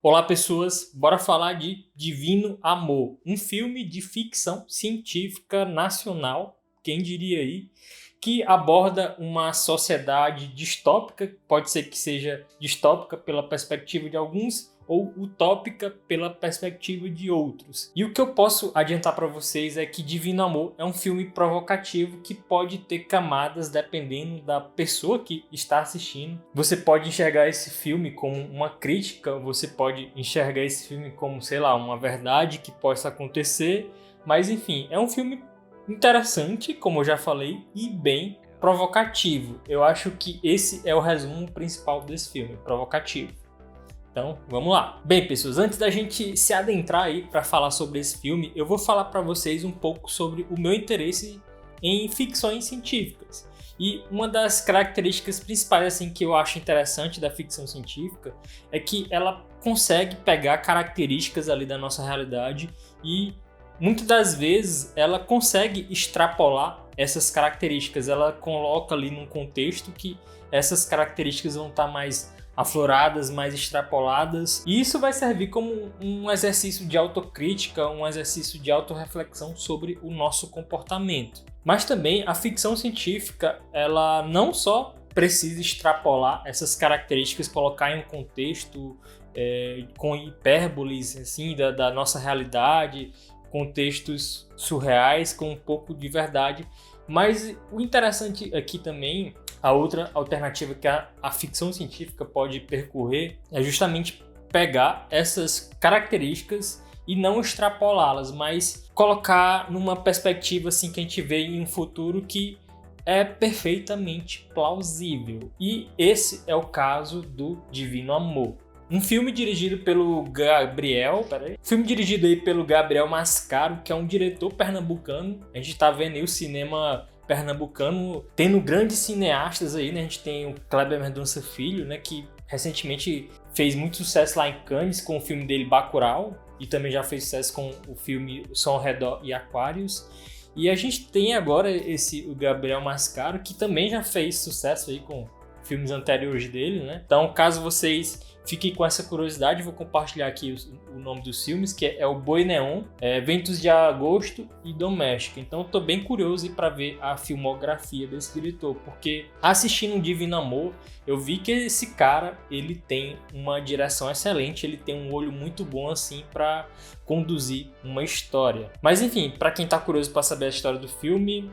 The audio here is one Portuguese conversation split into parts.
Olá, pessoas! Bora falar de Divino Amor, um filme de ficção científica nacional, quem diria aí, que aborda uma sociedade distópica, pode ser que seja distópica pela perspectiva de alguns ou utópica pela perspectiva de outros. E o que eu posso adiantar para vocês é que Divino Amor é um filme provocativo que pode ter camadas dependendo da pessoa que está assistindo. Você pode enxergar esse filme como uma crítica, você pode enxergar esse filme como, sei lá, uma verdade que possa acontecer, mas enfim, é um filme interessante, como eu já falei, e bem provocativo. Eu acho que esse é o resumo principal desse filme, provocativo. Então, vamos lá. Bem, pessoas, antes da gente se adentrar aí para falar sobre esse filme, eu vou falar para vocês um pouco sobre o meu interesse em ficções científicas. E uma das características principais assim que eu acho interessante da ficção científica é que ela consegue pegar características ali da nossa realidade e muitas das vezes ela consegue extrapolar essas características. Ela coloca ali num contexto que essas características vão estar mais afloradas, mais extrapoladas. E isso vai servir como um exercício de autocrítica, um exercício de autorreflexão sobre o nosso comportamento. Mas também a ficção científica, ela não só precisa extrapolar essas características, colocar em um contexto com hipérboles assim, da nossa realidade, contextos surreais com um pouco de verdade. Mas o interessante aqui também, a outra alternativa que a ficção científica pode percorrer é justamente pegar essas características e não extrapolá-las, mas colocar numa perspectiva assim que a gente vê em um futuro que é perfeitamente plausível. E esse é o caso do Divino Amor. Um filme dirigido pelo filme dirigido aí pelo Gabriel Mascaro, que é um diretor pernambucano. A gente tá vendo aí o cinema pernambucano tendo grandes cineastas aí, né? A gente tem o Kleber Mendonça Filho, né? Que recentemente fez muito sucesso lá em Cannes com o filme dele Bacurau, e também já fez sucesso com o filme O Som ao Redor e Aquários. E a gente tem agora o Gabriel Mascaro, que também já fez sucesso aí com filmes anteriores dele, né? Então, caso vocês fiquem com essa curiosidade, vou compartilhar aqui o nome dos filmes, que é o Boi Neon, Ventos de Agosto e Doméstica. Então, eu tô bem curioso para ver a filmografia desse diretor, porque assistindo Divino Amor, eu vi que esse cara, ele tem uma direção excelente, ele tem um olho muito bom assim para conduzir uma história. Mas enfim, para quem tá curioso para saber a história do filme,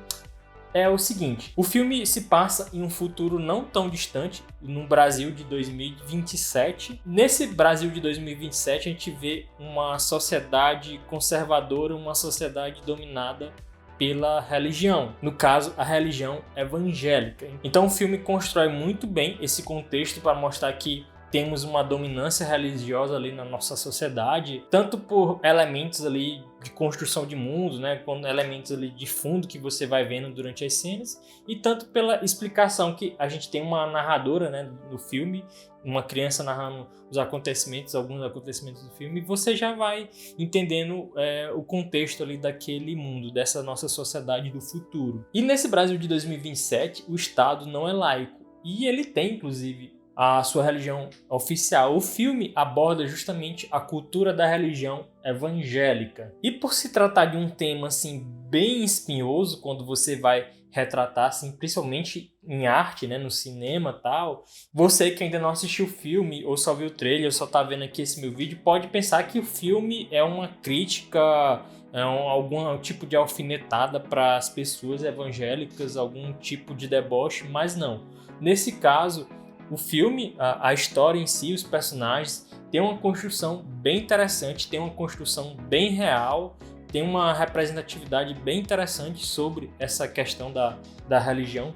é o seguinte: o filme se passa em um futuro não tão distante, no Brasil de 2027. Nesse Brasil de 2027, a gente vê uma sociedade conservadora, uma sociedade dominada pela religião, no caso, a religião evangélica. Então o filme constrói muito bem esse contexto para mostrar que temos uma dominância religiosa ali na nossa sociedade, tanto por elementos ali de construção de mundo, né, com elementos ali de fundo que você vai vendo durante as cenas, e tanto pela explicação que a gente tem uma narradora, né, no filme, uma criança narrando alguns acontecimentos do filme, e você já vai entendendo o contexto ali daquele mundo, dessa nossa sociedade do futuro. E nesse Brasil de 2027, o Estado não é laico, e ele tem, inclusive, a sua religião oficial. O filme aborda justamente a cultura da religião evangélica. E por se tratar de um tema assim bem espinhoso, quando você vai retratar assim, principalmente em arte, né, no cinema e tal, você que ainda não assistiu o filme ou só viu o trailer ou só tá vendo aqui esse meu vídeo, pode pensar que o filme é uma crítica, algum tipo de alfinetada para as pessoas evangélicas, algum tipo de deboche, mas não. Nesse caso, o filme, a história em si, os personagens, tem uma construção bem interessante, tem uma construção bem real, tem uma representatividade bem interessante sobre essa questão da religião,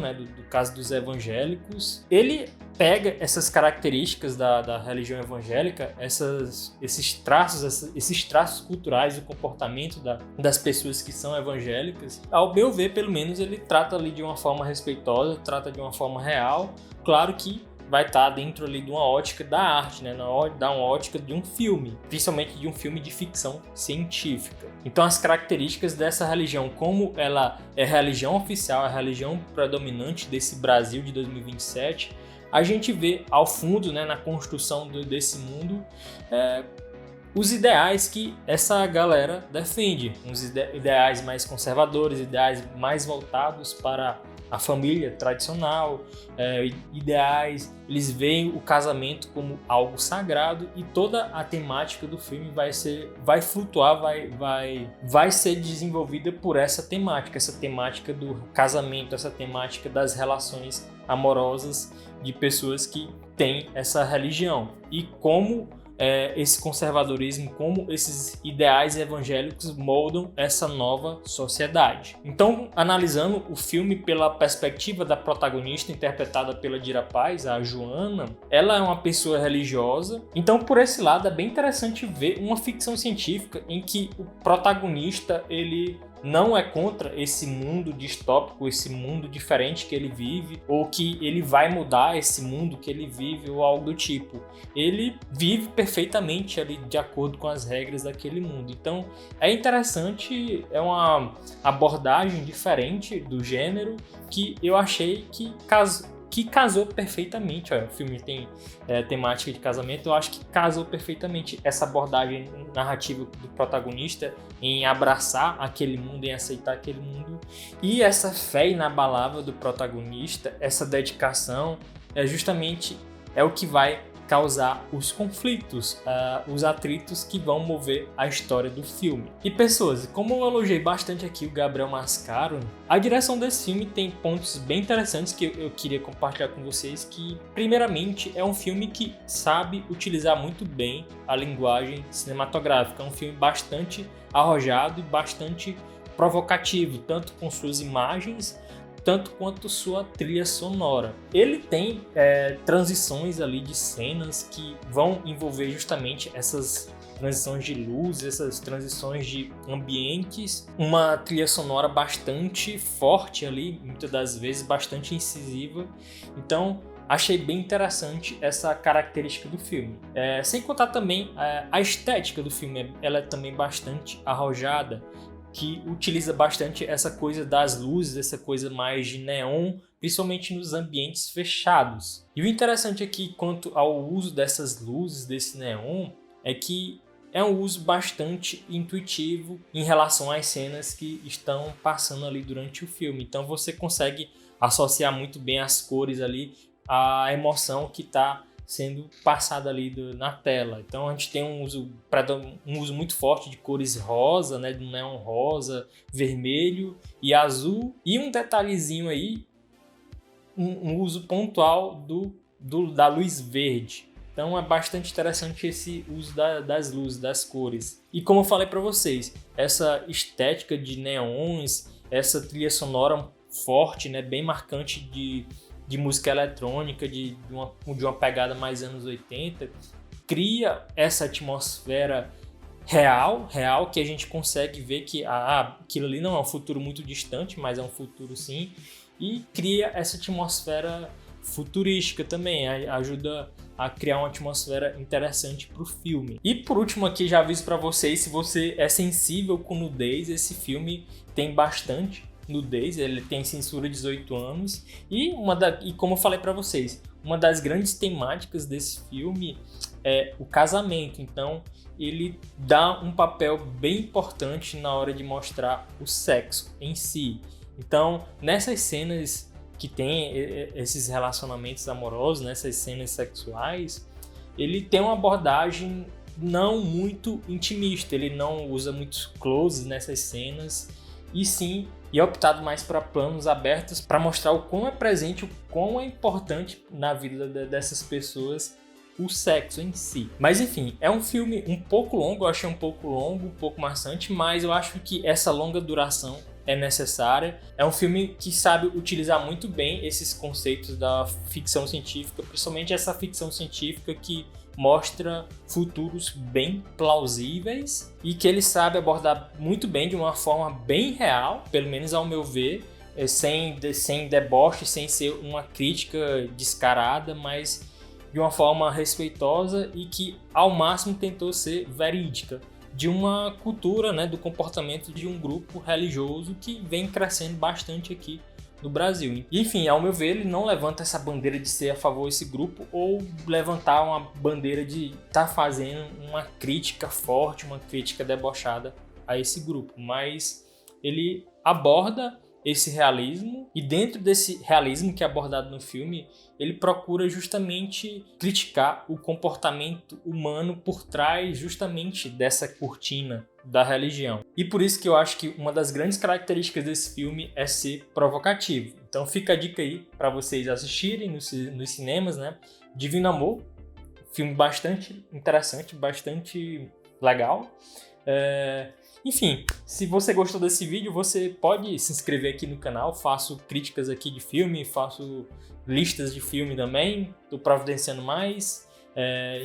né, do caso dos evangélicos. Ele pega essas características da religião evangélica, esses traços culturais do comportamento das pessoas que são evangélicas. Ao meu ver, pelo menos, ele trata ali de uma forma respeitosa, trata de uma forma real. Claro que vai estar dentro ali de uma ótica da arte, né? Da uma ótica de um filme, principalmente de um filme de ficção científica. Então as características dessa religião, como ela é religião oficial, é a religião predominante desse Brasil de 2027, a gente vê ao fundo, né, na construção desse mundo, os ideais que essa galera defende, uns ideais mais conservadores, ideais mais voltados para a família tradicional, ideais, eles veem o casamento como algo sagrado, e toda a temática do filme vai flutuar, vai ser desenvolvida por essa temática do casamento, essa temática das relações amorosas de pessoas que têm essa religião, e como esse conservadorismo, como esses ideais evangélicos moldam essa nova sociedade. Então, analisando o filme pela perspectiva da protagonista, interpretada pela Dira Paz, a Joana, ela é uma pessoa religiosa. Então, por esse lado, é bem interessante ver uma ficção científica em que o protagonista, ele não é contra esse mundo distópico, esse mundo diferente que ele vive, ou que ele vai mudar esse mundo que ele vive, ou algo do tipo. Ele vive perfeitamente ali de acordo com as regras daquele mundo. Então é interessante, é uma abordagem diferente do gênero que eu achei que casou perfeitamente. O filme tem temática de casamento, eu acho que casou perfeitamente essa abordagem narrativa do protagonista em abraçar aquele mundo, em aceitar aquele mundo, e essa fé inabalável do protagonista, essa dedicação, justamente é o que vai causar os conflitos, os atritos que vão mover a história do filme. E pessoas, como eu elogiei bastante aqui o Gabriel Mascaro, a direção desse filme tem pontos bem interessantes que eu queria compartilhar com vocês, que primeiramente é um filme que sabe utilizar muito bem a linguagem cinematográfica, é um filme bastante arrojado e bastante provocativo, tanto com suas imagens, tanto quanto sua trilha sonora. Ele tem transições ali de cenas que vão envolver justamente essas transições de luz, essas transições de ambientes, uma trilha sonora bastante forte ali, muitas das vezes bastante incisiva. Então, achei bem interessante essa característica do filme. Sem contar também a estética do filme, ela é também bastante arrojada, que utiliza bastante essa coisa das luzes, essa coisa mais de neon, principalmente nos ambientes fechados. E o interessante aqui quanto ao uso dessas luzes, desse neon, é que é um uso bastante intuitivo em relação às cenas que estão passando ali durante o filme. Então você consegue associar muito bem as cores ali à emoção que está sendo passada ali na tela. Então a gente tem um uso muito forte de cores rosa, né, do neon rosa, vermelho e azul, e um detalhezinho aí, um uso pontual da luz verde. Então é bastante interessante esse uso das luzes, das cores. E como eu falei para vocês, essa estética de neons, essa trilha sonora forte, né, bem marcante de música eletrônica, de uma pegada mais anos 80, cria essa atmosfera real, que a gente consegue ver que aquilo ali não é um futuro muito distante, mas é um futuro sim, e cria essa atmosfera futurística também, ajuda a criar uma atmosfera interessante para o filme. E por último aqui, já aviso para vocês, se você é sensível com nudez, esse filme tem bastante nudez, ele tem censura de 18 anos, e como eu falei para vocês, uma das grandes temáticas desse filme é o casamento. Então ele dá um papel bem importante na hora de mostrar o sexo em si. Então nessas cenas que tem esses relacionamentos amorosos, nessas cenas sexuais, ele tem uma abordagem não muito intimista, ele não usa muitos closes nessas cenas, e sim, é optado mais para planos abertos para mostrar o quão é presente, o quão é importante na vida dessas pessoas o sexo em si. Mas enfim, é um filme um pouco longo, eu achei um pouco maçante, mas eu acho que essa longa duração é necessária. É um filme que sabe utilizar muito bem esses conceitos da ficção científica, principalmente essa ficção científica que mostra futuros bem plausíveis e que ele sabe abordar muito bem, de uma forma bem real, pelo menos ao meu ver, sem deboche, sem ser uma crítica descarada, mas de uma forma respeitosa e que ao máximo tentou ser verídica, de uma cultura, né, do comportamento de um grupo religioso que vem crescendo bastante aqui no Brasil. Enfim, ao meu ver, ele não levanta essa bandeira de ser a favor desse grupo ou levantar uma bandeira de estar fazendo uma crítica forte, uma crítica debochada a esse grupo, mas ele aborda esse realismo, e dentro desse realismo que é abordado no filme, ele procura justamente criticar o comportamento humano por trás justamente dessa cortina da religião. E por isso que eu acho que uma das grandes características desse filme é ser provocativo. Então fica a dica aí para vocês assistirem nos cinemas, né? Divino Amor, filme bastante interessante, bastante legal. Enfim, se você gostou desse vídeo, você pode se inscrever aqui no canal. Faço críticas aqui de filme, faço listas de filme também, tô providenciando mais.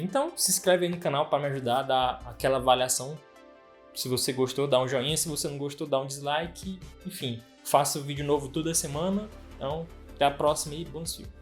Então se inscreve aí no canal para me ajudar a dar aquela avaliação. Se você gostou, dá um joinha. Se você não gostou, dá um dislike. Enfim, faço vídeo novo toda semana. Então, até a próxima e bons filmes.